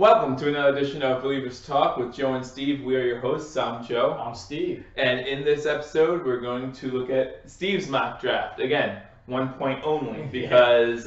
Welcome to another edition of Bill-ievers Talk with Joe and Steve. We are your hosts. I'm Joe. I'm Steve. And in this episode, we're going to look at Steve's mock draft. Again, 1 point only because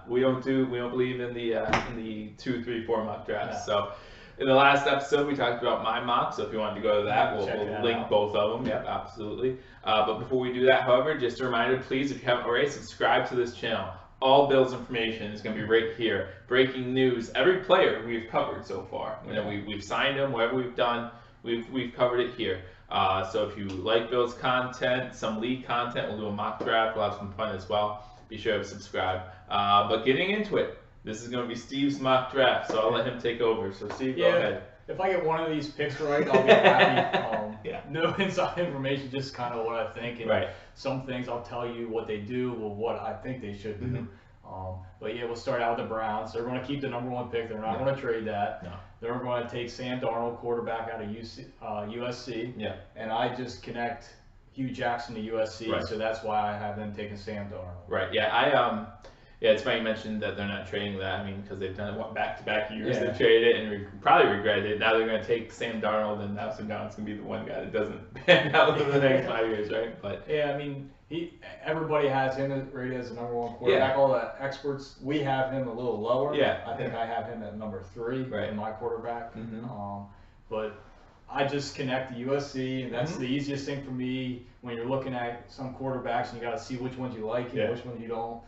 we don't believe in the 2, 3, 4 mock drafts. Yeah. So in the last episode, we talked about my mock. So if you wanted to go to that, we'll link out. both of them. Yep, absolutely. But before we do that, however, just a reminder, please, if you haven't already, subscribe to this channel. All Bill's information is going to be right here. Breaking news, every player we've covered so far. You know, we've signed them, whatever we've done, we've covered it here. So if you like Bill's content, some league content, we'll do a mock draft. We'll have some fun as well. Be sure to subscribe. But getting into it, this is going to be Steve's mock draft, so I'll let him take over. So Steve, go ahead. If I get one of these picks right, I'll be happy. No inside information, just kind of what I think. And some things I'll tell you what they do or what I think they should do. But yeah, we'll start out with the Browns. They're going to keep the #1 pick. They're not going to trade that. No. They're going to take Sam Darnold, quarterback out of USC. Yeah. And I just connect Hugh Jackson to USC, so that's why I have them taking Sam Darnold. Right. Yeah. Yeah, it's funny you mentioned that they're not trading that. I mean, because they've done it back-to-back years. They traded it and probably regretted it. Now they're going to take Sam Darnold, and now Sam Darnold's going to be the one guy that doesn't pan out in the next 5 years, right? But yeah, I mean, everybody has him rated as the #1 quarterback. All the experts, we have him a little lower. I think I have him at #3 in my quarterback. But I just connect to USC, and that's the easiest thing for me when you're looking at some quarterbacks and you got to see which ones you like and which ones you don't.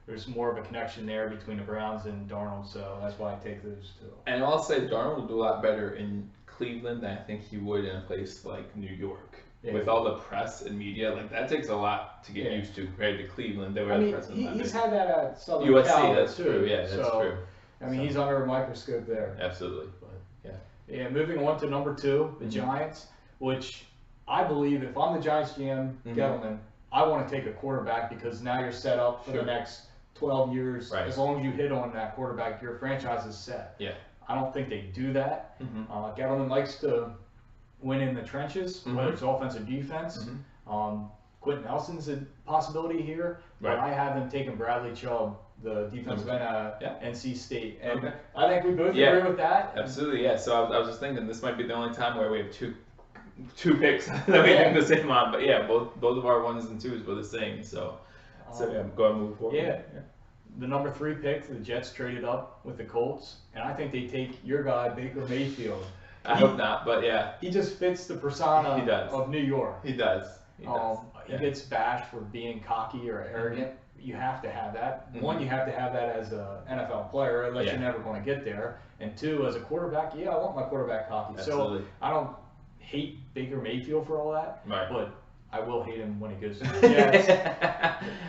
There's more of a connection there between the Browns and Darnold, so that's why I take those two. And I'll say Darnold will do a lot better in Cleveland than I think he would in a place like New York. With all the press and media, like that takes a lot to get used to compared to Cleveland. They were he's had that at Southern USC, Cal that's too. true. Yeah, that's true. I mean, he's under a microscope there. Absolutely. Yeah, moving on to #2, the Giants, which I believe if I'm the Giants GM, Gettleman, I want to take a quarterback because now you're set up for the next 12 years. As long as you hit on that quarterback, your franchise is set. Yeah. I don't think they do that. Gettleman likes to win in the trenches, whether it's offense or defense. Quentin Nelson's a possibility here, but I have them taking Bradley Chubb, the defensive end out of NC State. And I think we both agree with that. Absolutely, yeah. So I was just thinking this might be the only time where we have two picks that we think the same on. But yeah, both of our 1s and 2s were the same. So go ahead and move forward. Yeah. The #3 pick, the Jets traded up with the Colts, and I think they take your guy, Baker Mayfield. I hope not, but yeah. He just fits the persona of New York. He does. He gets bashed for being cocky or arrogant. You have to have that. One, you have to have that as an NFL player, unless you're never going to get there. And 2, as a quarterback, I want my quarterback cocky. Absolutely. So I don't hate Baker Mayfield for all that, but I will hate him when he goes to the Jets.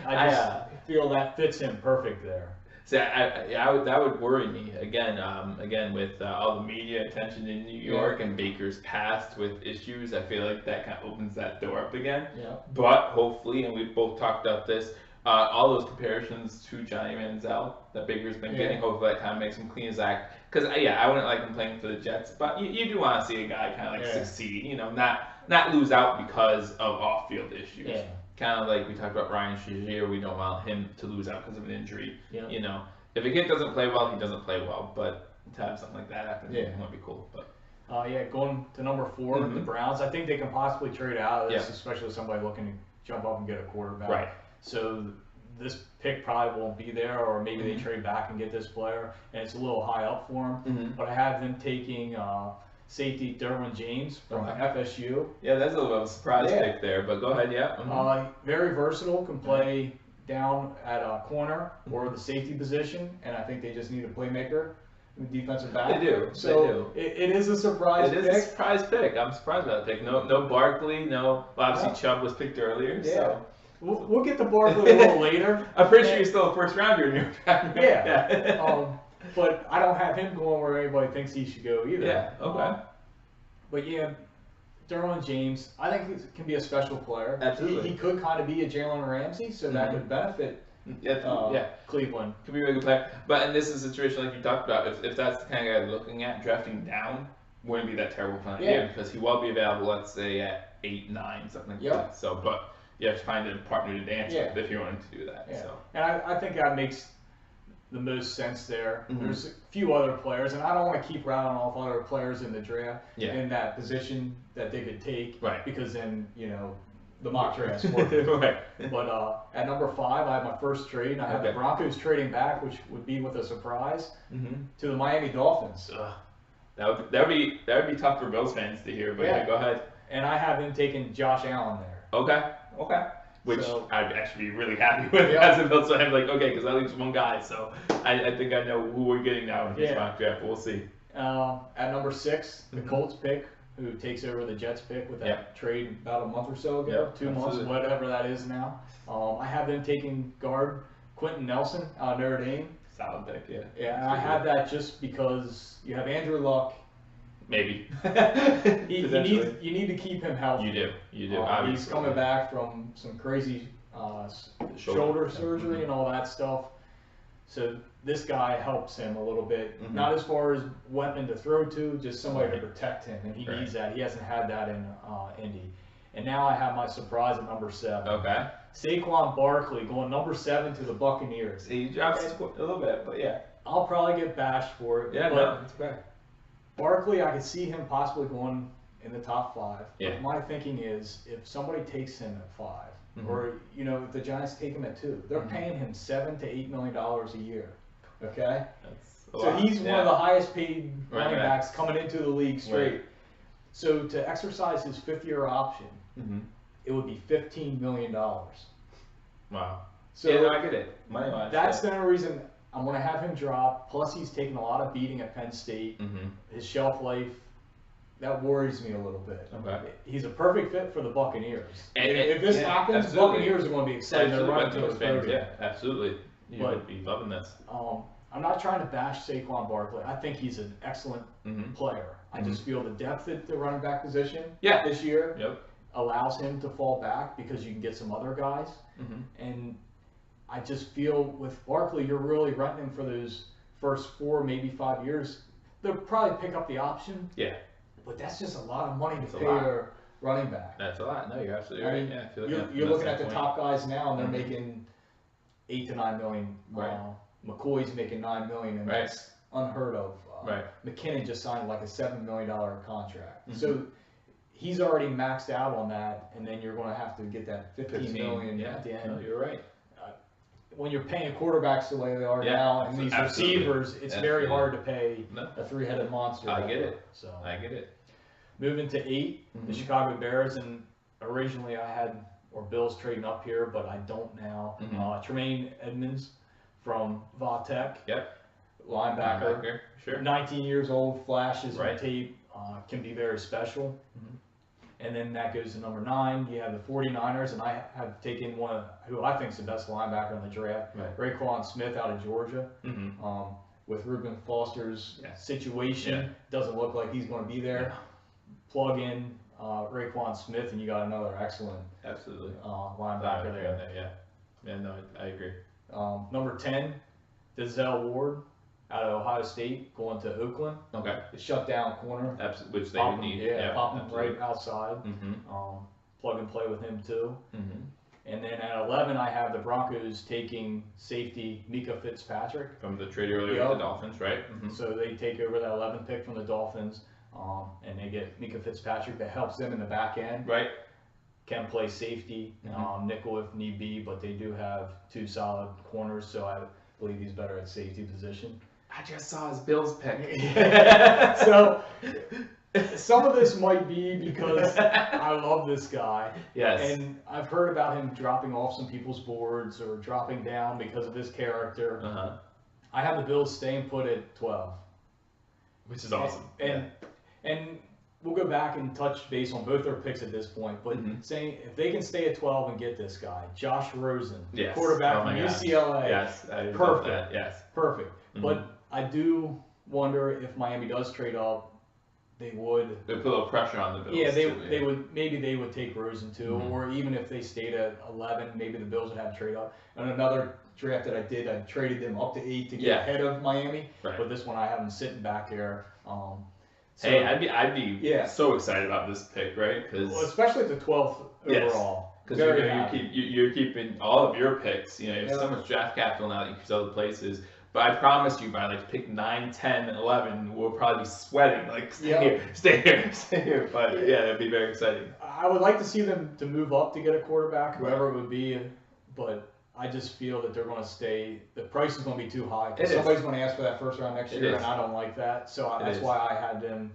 I just feel that fits him perfect there. See, that would worry me again with all the media attention in New York and Baker's past with issues. I feel like that kind of opens that door up again. But hopefully, and we've both talked about this, all those comparisons to Johnny Manziel that Baker's been getting, hopefully that kind of makes him clean his act. Because I wouldn't like him playing for the Jets, but you do want to see a guy kind of like succeed, you know, not lose out because of off-field issues. Kind of like we talked about Ryan Shazier, we don't want him to lose out because of an injury. You know, if a kid doesn't play well, he doesn't play well. But to have something like that happen, might be cool. But going to #4, the Browns. I think they can possibly trade out of this, especially with somebody looking to jump up and get a quarterback. So this pick probably won't be there, or maybe they trade back and get this player, and it's a little high up for them. But I have them taking safety Derwin James from FSU. Yeah, that's a little bit of a surprise pick there, but go ahead, Very versatile, can play down at a corner or the safety position, and I think they just need a playmaker, defensive back. They do. So it is a surprise pick. It is a surprise pick. I'm surprised about that pick. No Barkley, obviously Chubb was picked earlier, so. We'll get to Barkley a little later. I'm pretty sure he's still a first rounder in your draft. But I don't have him going where anybody thinks he should go either. But Derwin James, I think he can be a special player. Absolutely. He could kind of be a Jalen Ramsey, so that could benefit Cleveland. Could be a really good player. But and this is a situation like you talked about. If that's the kind of guy you're looking at, drafting down wouldn't be that terrible for an idea because he will be available, let's say, at 8, 9, something like that. So, but you have to find a partner to dance with if you're wanting to do that. So. And I think that makes the most sense there. There's a few other players, and I don't want to keep rattling off other players in the draft in that position that they could take, because then, you know, the mock draft's working. But at number 5, I have my first trade, and I have the Broncos trading back, which would be with a surprise, to the Miami Dolphins. That would be tough for Bills fans to hear, but yeah, go ahead. And I have them taking Josh Allen there. Okay. Which I'd actually be really happy with as a Bills fan. I'm like, okay, because that leaves one guy, so I think I know who we're getting now in this mock draft. We'll see. At number 6, the Colts pick, who takes over the Jets pick with that trade about a month or so ago, 2 months, whatever that is now. I have them taking guard Quentin Nelson out of Notre Dame. Solid pick, Yeah, and I have that just because you have Andrew Luck. Maybe. You need to keep him healthy. You do. He's coming back from some crazy shoulder surgery and all that stuff. So this guy helps him a little bit. Not as far as weapon to throw to, just somebody to protect him, and he needs that. He hasn't had that in Indy. And now I have my surprise at number 7. Okay. Saquon Barkley going number 7 to the Buccaneers. He drops a little bit, but yeah. I'll probably get bashed for it. Yeah, no, it's fair. Barkley, I could see him possibly going in the top 5. But my thinking is, if somebody takes him at 5, or you know, if the Giants take him at 2, they're paying him $7 to $8 million a year. Okay, so he's one of the highest paid running backs coming into the league straight. So to exercise his 5th-year option, it would be $15 million. Wow. So yeah, no, I get it. Money-wise, that's the only reason I'm going to have him drop. Plus, he's taken a lot of beating at Penn State. His shelf life, that worries me a little bit. He's a perfect fit for the Buccaneers. And if this happens, Buccaneers are going to be excited. They're running to the fans. Yeah, absolutely. You would be loving this. I'm not trying to bash Saquon Barkley. I think he's an excellent player. I just feel the depth at the running back position this year allows him to fall back because you can get some other guys. And I just feel with Barkley, you're really renting him for those first 4, maybe 5 years. They'll probably pick up the option. Yeah. But that's just a lot of money to pay a running back. That's a lot. No, you're absolutely right. Yeah, I feel like you're looking at the top guys now, and they're making $8 to $9 million. McCoy's making $9 million, and that's unheard of. McKinnon just signed like a $7 million contract. So he's already maxed out on that, and then you're going to have to get that $15 million at the end. No, you're right. When you're paying quarterbacks the way they are now, and these receivers, it's very hard to pay a 3-headed monster. I get it. I get it. Moving to 8, the Chicago Bears, and originally I had Bills trading up here, but I don't now. Tremaine Edmonds from Va-Tech, linebacker, 19 years old, flashes on tape, can be very special. And then that goes to number 9. You have the 49ers, and I have taken one who I think is the best linebacker in the draft, Raekwon Smith out of Georgia. With Reuben Foster's situation, doesn't look like he's going to be there. Plug in Raekwon Smith, and you got another excellent linebacker there. Yeah, no, I agree. Number 10, Denzel Ward out of Ohio State, going to Oakland. The shutdown corner. Which they would need. Pop him right outside. Plug and play with him too. And then at 11, I have the Broncos taking safety Mika Fitzpatrick. From the trade earlier with the Dolphins, right? So they take over that 11th pick from the Dolphins, and they get Mika Fitzpatrick that helps them in the back end. Can play safety, nickel if need be, but they do have 2 solid corners, so I believe he's better at safety position. I just saw his Bills pick. So some of this might be because I love this guy. And I've heard about him dropping off some people's boards or dropping down because of his character. I have the Bills staying put at 12. Which is awesome. And we'll go back and touch base on both their picks at this point, but saying if they can stay at 12 and get this guy, Josh Rosen, quarterback from UCLA, perfect. Perfect. But I do wonder if Miami does trade up, they would. They put a little pressure on the Bills. Yeah, they would. Maybe they would take Rosen too, or even if they stayed at 11, maybe the Bills would have to trade up. And another draft that I did, I traded them up to 8 to get ahead of Miami. But this one I have them sitting back there. So, hey, I'd be so excited about this pick, right? Especially at the 12th overall. Because you're keeping all of your picks. You know, you have so much draft capital now that you can sell the places. But I promise you, by like pick 9, 10, 11, we'll probably be sweating. Like, stay here. But yeah, it'd be very exciting. I would like to see them to move up to get a quarterback, whoever it would be. But I just feel that they're going to stay. The price is going to be too high. Somebody's going to ask for that first round next year, and I don't like that. So that's why I had them,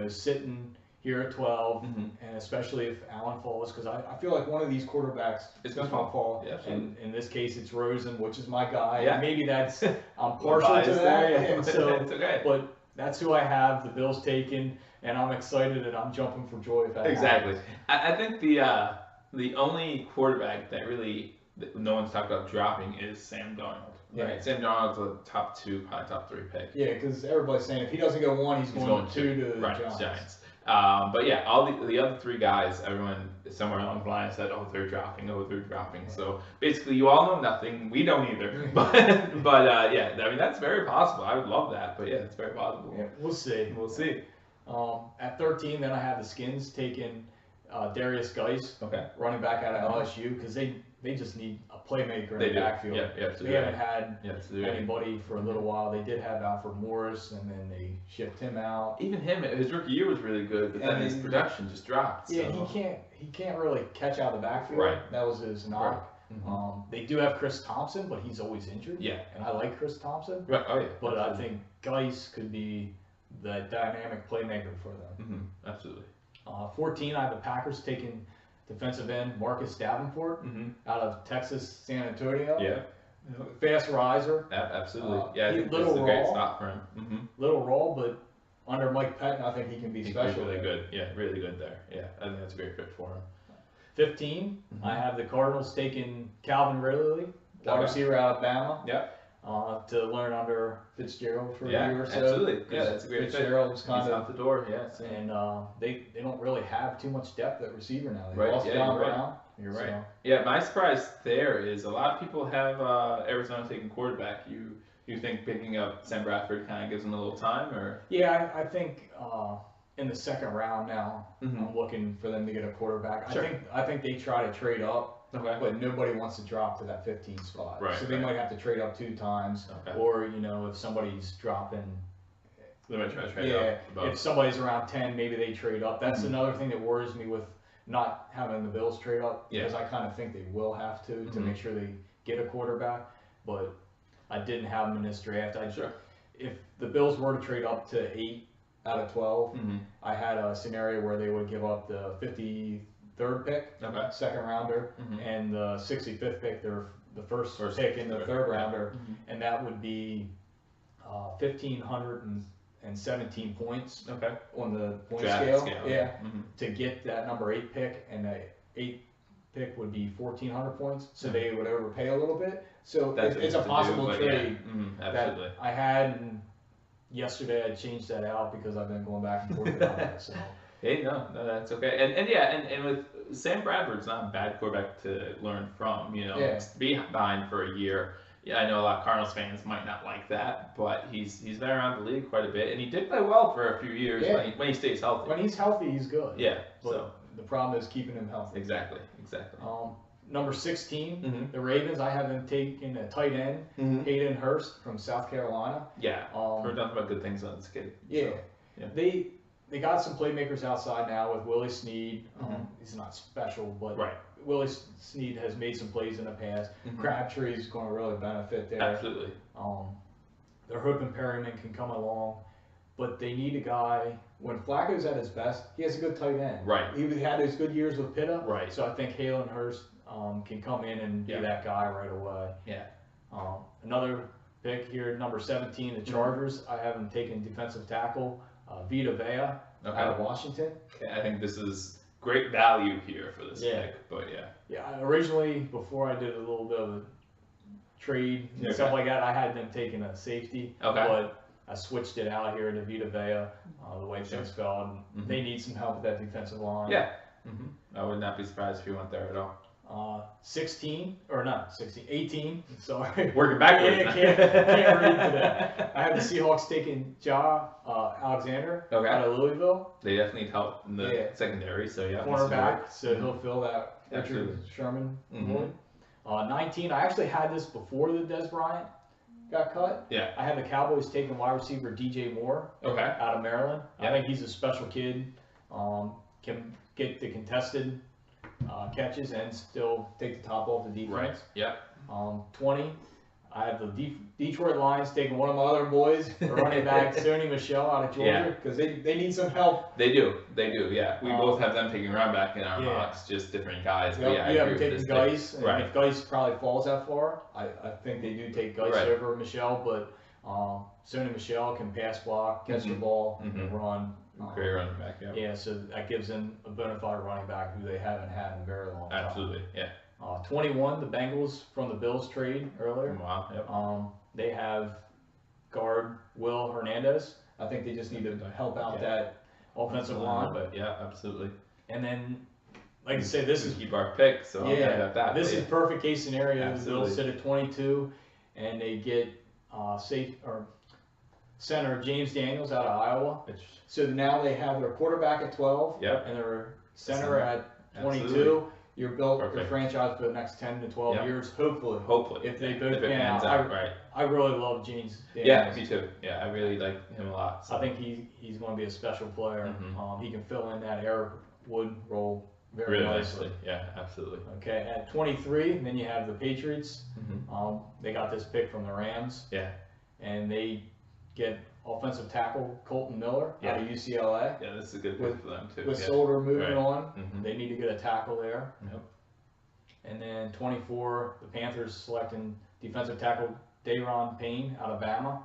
sitting here at 12, and especially if Allen falls, because I feel like one of these quarterbacks is going to fall. Yeah, and in this case, it's Rosen, which is my guy. Yeah. Maybe that's I'm partial to that, and so it's okay. But that's who I have. The Bills taken, and I'm excited and I'm jumping for joy if that happens. I think the only quarterback that really no one's talked about dropping is Sam Darnold. Right, Sam Darnold's a top 2, probably top 3 pick. Yeah, because everybody's saying if he doesn't go 1, he's going 2 to the Giants. But yeah, all the other 3 guys, everyone somewhere along the line said, they're dropping. Yeah. So basically, you all know nothing. We don't either. But yeah, I mean that's very possible. I would love that. But yeah, it's very possible. Yeah, we'll see. At 13, then I have the Skins taking Darius Geis, running back out of LSU, because they just need a playmaker in the backfield. They haven't had anybody for a little while. They did have Alfred Morris, and then they shipped him out. Even him, his rookie year was really good, but then his production just dropped. Yeah, so. He can't really catch out of the backfield. Right. That was his knock. Right. They do have Chris Thompson, but he's always injured. Yeah. And I like Chris Thompson. Right. Oh yeah. But I think Geis could be the dynamic playmaker for them. Absolutely. 14, I have the Packers taking defensive end Marcus Davenport out of Texas San Antonio. Yeah. Fast riser. Absolutely. I think this is a great spot for him. Little raw, but under Mike Pettin, I think he can be special. Really good. Yeah, really good there. Yeah, I think that's a great fit for him. 15, I have the Cardinals taking Calvin Ridley, wide receiver out of Alabama. Yeah. To learn under Fitzgerald for a year or so. Absolutely. Yeah, that's a great Fitzgerald was kind of out the door. Yeah. And they don't really have too much depth at receiver now. They lost John Brown. You're right. Yeah, my surprise there is a lot of people have Arizona taking quarterback. You think picking up Sam Bradford kind of gives them a little time, or? Yeah, I think in the second round now, I'm looking for them to get a quarterback. Sure. I think they try to trade up. But nobody wants to drop to that 15 spot. Right, so they might have to trade up 2 times. Or, if somebody's dropping. They might try to trade up. If somebody's around 10, maybe they trade up. That's another thing that worries me with not having the Bills trade up. Because I kind of think they will have to make sure they get a quarterback. But I didn't have them in this draft. If the Bills were to trade up to 8 out of 12, I had a scenario where they would give up the 53rd pick, second rounder, and the 65th pick, the first pick in the third rounder, and that would be 1,517 points on the point scale. To get that number 8 pick, and the 8th pick would be 1,400 points, so they would overpay a little bit. So it's a possible trade that I had, and yesterday I changed that out because I've been going back and forth about that. So. Hey, no, that's okay. And with Sam Bradford's not a bad quarterback to learn from. Be behind for a year. Yeah, I know a lot of Cardinals fans might not like that, but he's been around the league quite a bit, and he did play well for a few years when he stays healthy. When he's healthy, he's good. Yeah. But the problem is keeping him healthy. Exactly. Number 16, the Ravens. I have them taking a tight end, Hayden Hurst from South Carolina. Yeah. Heard nothing but good things on this kid. Yeah. So, They got some playmakers outside now with Willie Snead. He's not special, but Willie Snead has made some plays in the past. Crabtree is going to really benefit there. Absolutely. They're hoping Perryman can come along, but they need a guy. When Flacco's at his best, he has a good tight end. Right. He had his good years with Pitta. Right. So I think Hayden Hurst can come in and be that guy right away. Yeah. Another pick here, number 17, the Chargers. I have them taking defensive tackle. Vita Vea out of Washington. Okay, I think this is great value here for this pick, but originally, before I did a little bit of a trade and stuff like that, I had them taking a safety, but I switched it out here to Vita Vea, the way things fell, and they need some help with that defensive line. Yeah, I would not be surprised if you went there at all. 18, sorry. Working backwards. Can't read today. I have the Seahawks taking Alexander out of Louisville. They definitely need help in the secondary, so cornerback, so he'll fill that Richard Sherman void. 19, I actually had this before the Des Bryant got cut. Yeah. I have the Cowboys taking wide receiver DJ Moore. Okay. Out of Maryland. Yeah. I think he's a special kid. Can get the contested catches and still take the top off the defense. Right. Yeah. 20. I have the Detroit Lions taking one of my other boys, the running back, Sony Michel out of Georgia, because they need some help. They do, yeah. We both have them taking running back in our mocks, just different guys. Yep, yeah, you have them taking Geis, and right. if Geis probably falls that far, I think they do take Geis over Michel, but Sony Michel can pass block, catch the ball, and run. Great running back, yeah. Yeah, so that gives them a bona fide running back who they haven't had in a very long time. Absolutely, yeah. 21, the Bengals from the Bills trade earlier. Wow, yep. They have guard Will Hernandez. I think they just need to help out that offensive line. But yeah, absolutely. And then, like I say, this is keep our pick. So that. This is perfect case scenario. Absolutely. The Bills sit at 22, and they get center James Daniels out of Iowa. So now they have their quarterback at 12, and their center at 22. Absolutely. You're built your franchise for the next 10 to 12 years, hopefully. If they both pan out. I really love James Daniels. Yeah, me too. Yeah, I really like him a lot. So. I think he's going to be a special player. He can fill in that Eric Wood role very nicely. Yeah, absolutely. Okay, at 23, then you have the Patriots. They got this pick from the Rams. Yeah. And they get offensive tackle Colton Miller out of UCLA. Yeah, this is a good pick for them too. With Solder moving on, they need to get a tackle there. Yep. And then 24, the Panthers selecting defensive tackle Dayron Payne out of Bama.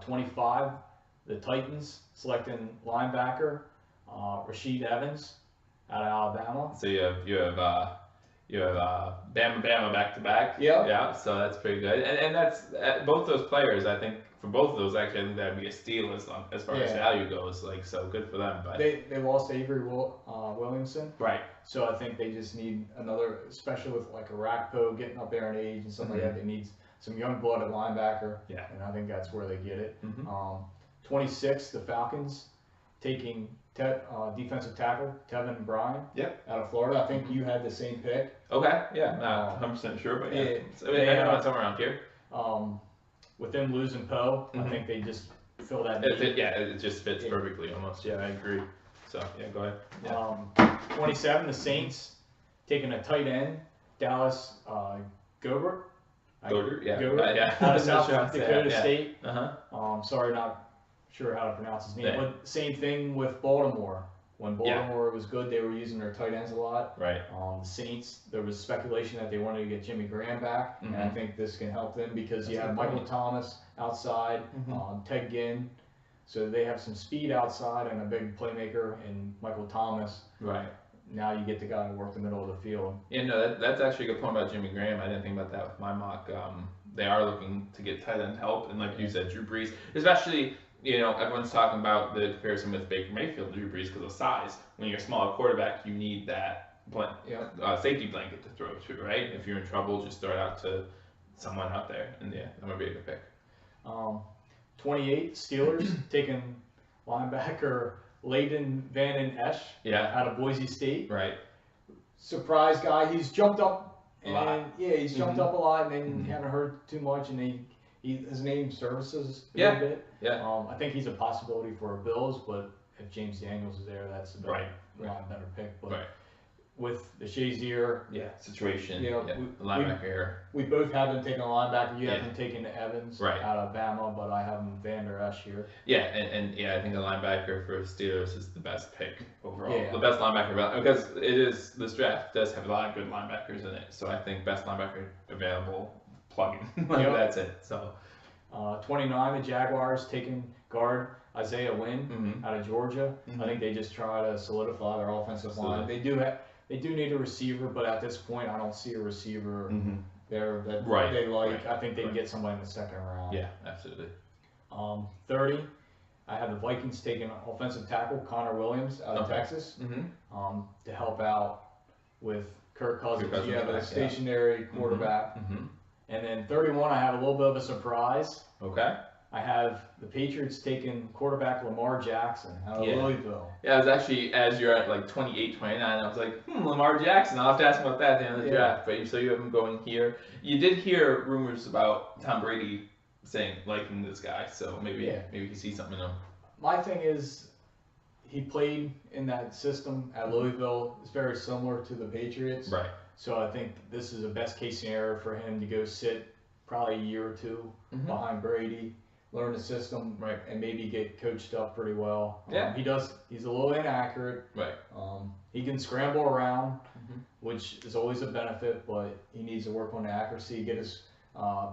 25, the Titans selecting linebacker Rasheed Evans out of Alabama. So you have Bama back to back. Yeah. So that's pretty good. And that's both those players. I think for both of those, actually, I think that'd be a steal as far as value goes. Like, so good for them. But they lost Avery Williamson. Right. So I think they just need another, especially with like a Rakpo getting up there in age and stuff like that. They need some young blood at linebacker. Yeah. And I think that's where they get it. 26, the Falcons taking defensive tackle Tevin Bryan out of Florida. I think you had the same pick. Okay, yeah, not 100% sure, but yeah. I know it's somewhere around here. With them losing Poe, I think they just fill that need. It just fits perfectly almost. Yeah, I agree. So, yeah, go ahead. 27, the Saints taking a tight end, Dallas Goedert. Goedert. Out of South Dakota State. Sorry, not sure how to pronounce his name. But same thing with Baltimore. When Baltimore was good, they were using their tight ends a lot. Right. The Saints, there was speculation that they wanted to get Jimmy Graham back, and I think this can help them because you have Michael Thomas outside, Ted Ginn, so they have some speed outside and a big playmaker in Michael Thomas. Right. Now you get the guy to work the middle of the field. Yeah, no, that's actually a good point about Jimmy Graham. I didn't think about that with my mock. They are looking to get tight end help, and like you said, Drew Brees, especially. You know, everyone's talking about the comparison with Baker Mayfield, Drew Brees, because of size. When you're a smaller quarterback, you need that safety blanket to throw to, right? If you're in trouble, just throw it out to someone out there. And yeah, that would be a good pick. 28, Steelers taking linebacker Leighton Van Esch out of Boise State. Right. Surprise guy. He's jumped up a lot. Yeah, he's jumped up a lot, and then haven't heard too much, and his name surfaces a little bit. Yeah. I think he's a possibility for Bills, but if James Daniels is there, that's a better pick. But with the Shazier situation, linebacker. We both have them taking a linebacker. You have them taking Evans out of Bama, but I have them Van Der Esch here. Yeah, and I think the linebacker for Steelers is the best pick overall. The best linebacker because this draft does have a lot of good linebackers in it. So I think best linebacker available. Plug-in. That's it. So, 29, the Jaguars taking guard Isaiah Wynn out of Georgia. I think they just try to solidify their offensive line. They do need a receiver, but at this point, I don't see a receiver there that they like. I think they can get somebody in the second round. Yeah, absolutely. 30, I have the Vikings taking offensive tackle Connor Williams out of Texas to help out with Kirk Cousins. You have a stationary quarterback. And then 31, I have a little bit of a surprise. Okay. I have the Patriots taking quarterback Lamar Jackson out of Louisville. Yeah, I was actually, as you're at like 28, 29, I was like, Lamar Jackson. I'll have to ask about that at the end of the draft. But so you have him going here. You did hear rumors about Tom Brady liking this guy, so maybe he sees something in him. My thing is, he played in that system at Louisville. It's very similar to the Patriots. Right. So I think this is a best case scenario for him to go sit probably a year or two behind Brady, learn the system, and maybe get coached up pretty well. He's a little inaccurate. Right. He can scramble around, which is always a benefit, but he needs to work on the accuracy, get his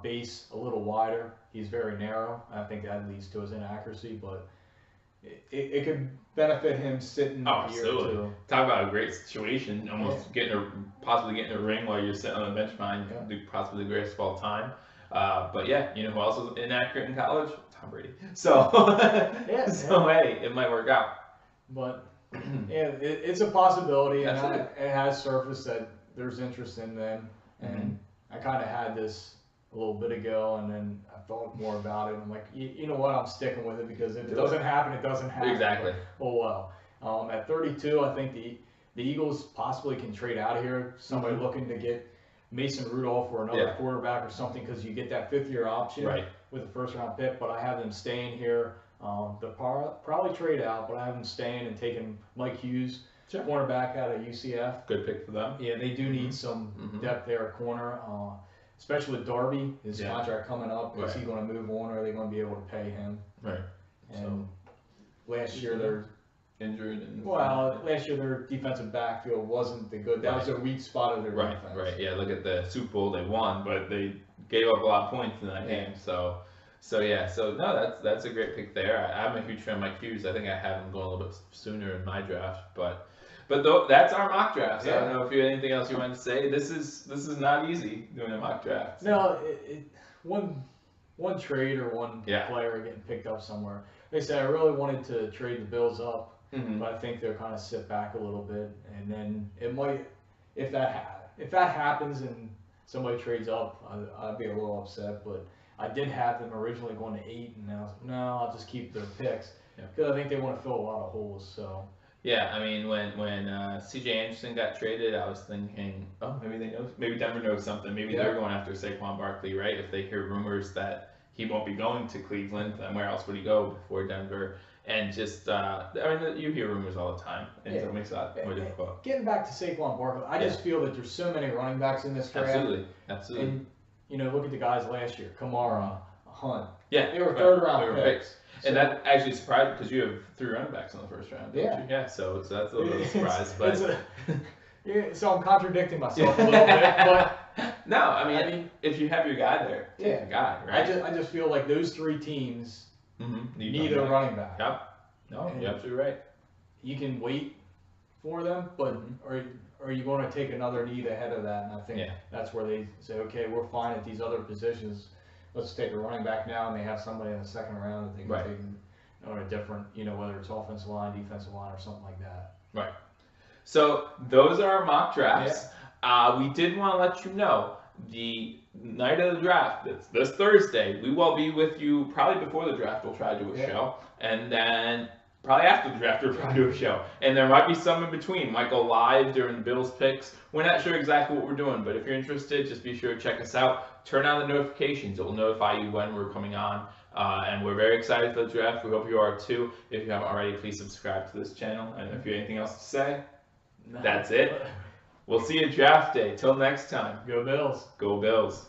base a little wider. He's very narrow. I think that leads to his inaccuracy, but it could benefit him sitting a year or two. Talk about a great situation, almost possibly getting a ring while you're sitting on the bench behind possibly the greatest of all time. But you know who else was inaccurate in college? Tom Brady. So, hey, it might work out. But it's a possibility, and it has surfaced that there's interest in them. And I kind of had this a little bit ago, and then I thought more about it. I'm like, you know what? I'm sticking with it because if it doesn't happen, it doesn't happen. Exactly. Oh well. At 32, I think the Eagles possibly can trade out of here. Somebody looking to get Mason Rudolph or another quarterback or something, because you get that 5th-year option with a first-round pick. But I have them staying here. They'll probably trade out, but I have them staying and taking Mike Hughes, cornerback out of UCF. Good pick for them. Yeah, they do need some depth there at corner, especially with Darby. His contract coming up. Is he going to move on, or are they going to be able to pay him? Right. And last year they're injured. Last year their defensive backfield wasn't the good. That was a weak spot of their defense. Right. Yeah. Look at the Super Bowl they won, but they gave up a lot of points in that game. So no, that's a great pick there. I'm a huge fan of Mike Hughes. I think I have him going a little bit sooner in my draft, but that's our mock drafts. I don't know if you had anything else you wanted to say. This is not easy doing a mock draft. No, one trade or one player getting picked up somewhere. They say I really wanted to trade the Bills up. But I think they'll kind of sit back a little bit, and then it might, if that happens and somebody trades up, I'd be a little upset. But I did have them originally going to 8, and I was like, no, I'll just keep their picks because I think they want to fill a lot of holes. So I mean, when C.J. Anderson got traded, I was thinking, maybe Denver knows something. Maybe they're going after Saquon Barkley, right? If they hear rumors that he won't be going to Cleveland, then where else would he go before Denver? And just, I mean, you hear rumors all the time, and so it makes it a lot more difficult. Getting back to Saquon Barkley, I just feel that there's so many running backs in this draft. Absolutely. And, look at the guys last year, Kamara, Hunt. Yeah. They were third-round picks. And that actually surprised because you have 3 running backs in the first round, don't you? Yeah, so that's a little bit of a surprise. But so I'm contradicting myself a little bit, but... No, I mean, if you have your guy there, take your guy, right? I just feel like those 3 teams... need a running back. Yep. No, you're absolutely right. You can wait for them, but are you going to take another need ahead of that? And I think that's where they say, okay, we're fine at these other positions. Let's take a running back now, and they have somebody in the 2nd round that they can take on a different, whether it's offensive line, defensive line, or something like that. Right. So those are our mock drafts. We did want to let you know the night of the draft, it's this Thursday, we will be with you probably before the draft. We'll try to do a show, and then probably after the draft we'll try to do a show, and there might be some in between. Might go live during the Bills picks. We're not sure exactly what we're doing, but if you're interested, just be sure to check us out. Turn on the notifications. It will notify you when we're coming on, and we're very excited for the draft. We hope you are too. If you haven't already, please subscribe to this channel, and if you have anything else to say, that's it. We'll see you draft day. Till next time. Go Bills. Go Bills.